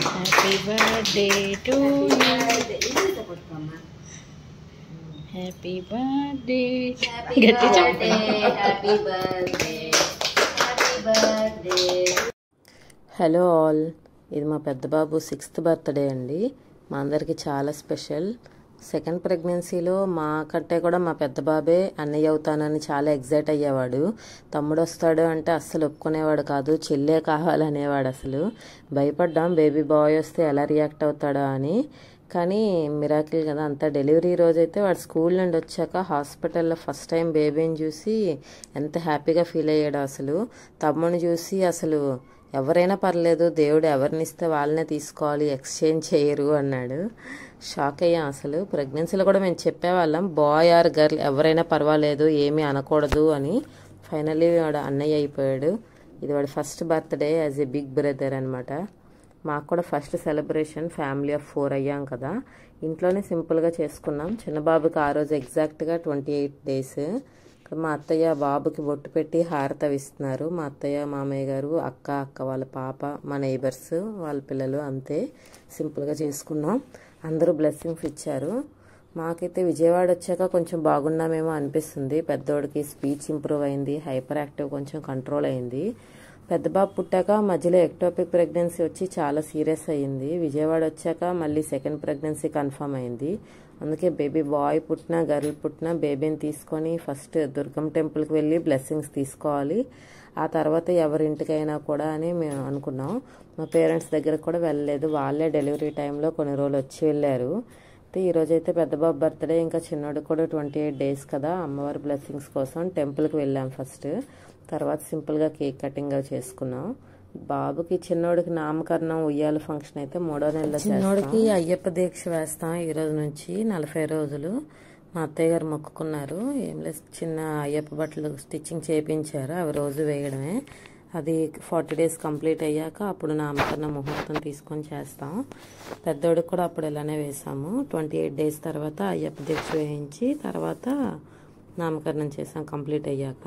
Happy birthday to you. Happy birthday. గట్టి చెప్పండి. Hello all, ఇది మా పెద్ద బాబు 6th బర్త్డే అండి. మా అందరికి చాలా స్పెషల్. సెకండ్ ప్రెగ్నెన్సీలో మా కంటే కూడా మా పెద్ద బాబే అన్నయ్య అవుతానని చాలా ఎగ్జైట్ అయ్యేవాడు. తమ్ముడు వస్తాడు అంటే అస్సలు ఒప్పుకునేవాడు కాదు, చెల్లే కావాలనేవాడు. అసలు భయపడ్డాం బేబీ బాయ్ వస్తే ఎలా రియాక్ట్ అవుతాడో అని. కానీ మిరాకిల్ కదా అంతా. డెలివరీ రోజైతే వాడు స్కూల్ నుండి వచ్చాక హాస్పిటల్లో ఫస్ట్ టైం బేబీని చూసి ఎంత హ్యాపీగా ఫీల్ అయ్యాడో. అసలు తమ్ముడిని చూసి అసలు ఎవరైనా పర్లేదు, దేవుడు ఎవరినిస్తే వాళ్ళనే తీసుకోవాలి, ఎక్స్చేంజ్ చేయరు అన్నాడు. షాక్ అయ్యాం. అసలు ప్రెగ్నెన్సీలో కూడా మేము చెప్పేవాళ్ళం బాయ్ ఆర్ గర్ల్ ఎవరైనా పర్వాలేదు, ఏమీ అనకూడదు అని. ఫైనల్లీ వాడు అన్నయ్య అయిపోయాడు. ఇది వాడి first birthday as a big brother అనమాట. మాకు కూడా ఫస్ట్ సెలబ్రేషన్ ఫ్యామిలీ ఆఫ్ 4 అయ్యాం కదా, ఇంట్లోనే సింపుల్గా చేసుకున్నాం. చిన్నబాబుకి ఆ రోజు ఎగ్జాక్ట్గా 28 days. ఇక్కడ మా అత్తయ్య బాబుకి బొట్టు పెట్టి హారతి ఇస్తున్నారు. మా అత్తయ్య, మామయ్య గారు, అక్క వాళ్ళ పాప, మా నైబర్స్ వాళ్ళ పిల్లలు, అంతే సింపుల్గా చేసుకున్నాం. అందరూ బ్లెస్సింగ్స్ ఇచ్చారు. మాకైతే విజయవాడ వచ్చాక కొంచెం బాగున్నామేమో అనిపిస్తుంది. పెద్దోడికి స్పీచ్ ఇంప్రూవ్ అయింది, హైపర్ యాక్టివ్ కొంచెం కంట్రోల్ అయింది. పెద్ద బాబు పుట్టాక మధ్యలో ఎక్టోపిక్ ప్రెగ్నెన్సీ వచ్చి చాలా సీరియస్ అయ్యింది. విజయవాడ వచ్చాక మళ్ళీ సెకండ్ ప్రెగ్నెన్సీ కన్ఫర్మ్ అయింది. అందుకే బేబీ బాయ్ పుట్టినా గర్ల్ పుట్టినా బేబీని తీసుకొని ఫస్ట్ దుర్గం టెంపుల్కి వెళ్ళి బ్లెస్సింగ్స్ తీసుకోవాలి, ఆ తర్వాత ఎవరింటికైనా కూడా అని మేము అనుకున్నాం. మా పేరెంట్స్ దగ్గరకు కూడా వెళ్ళలేదు, వాళ్ళే డెలివరీ టైంలో కొన్ని రోజులు వచ్చి వెళ్ళారు. ఈరోజైతే పెద్ద బాబు బర్త్డే, ఇంకా చిన్నోడు కూడా 28 days కదా, అమ్మవారి బ్లెస్సింగ్స్ కోసం టెంపుల్కి వెళ్ళాం ఫస్ట్. తర్వాత సింపుల్గా కేక్ కటింగ్ చేసుకున్నాం. బాబుకి చిన్నోడికి నామకరణం ఉయ్యాల ఫంక్షన్ అయితే 3వ నెలలో చిన్నోడికి అయ్యప్ప దీక్ష వేస్తాం ఈ రోజు నుంచి 40 రోజులు. మా అత్తయ్య గారు మొక్కుకున్నారు. ఏం లేదు, చిన్న అయ్యప్ప బట్టలు స్టిచ్చింగ్ చేయించారు, అవి రోజు వేయడమే. అది 40 days కంప్లీట్ అయ్యాక అప్పుడు నామకరణ ముహూర్తం తీసుకొని చేస్తాం. పెద్దోడికి కూడా అప్పుడు ఇలానే వేసాము. 28 days తర్వాత అయ్యప్ప దీక్ష వేయించి తర్వాత నామకరణం చేసాం కంప్లీట్ అయ్యాక.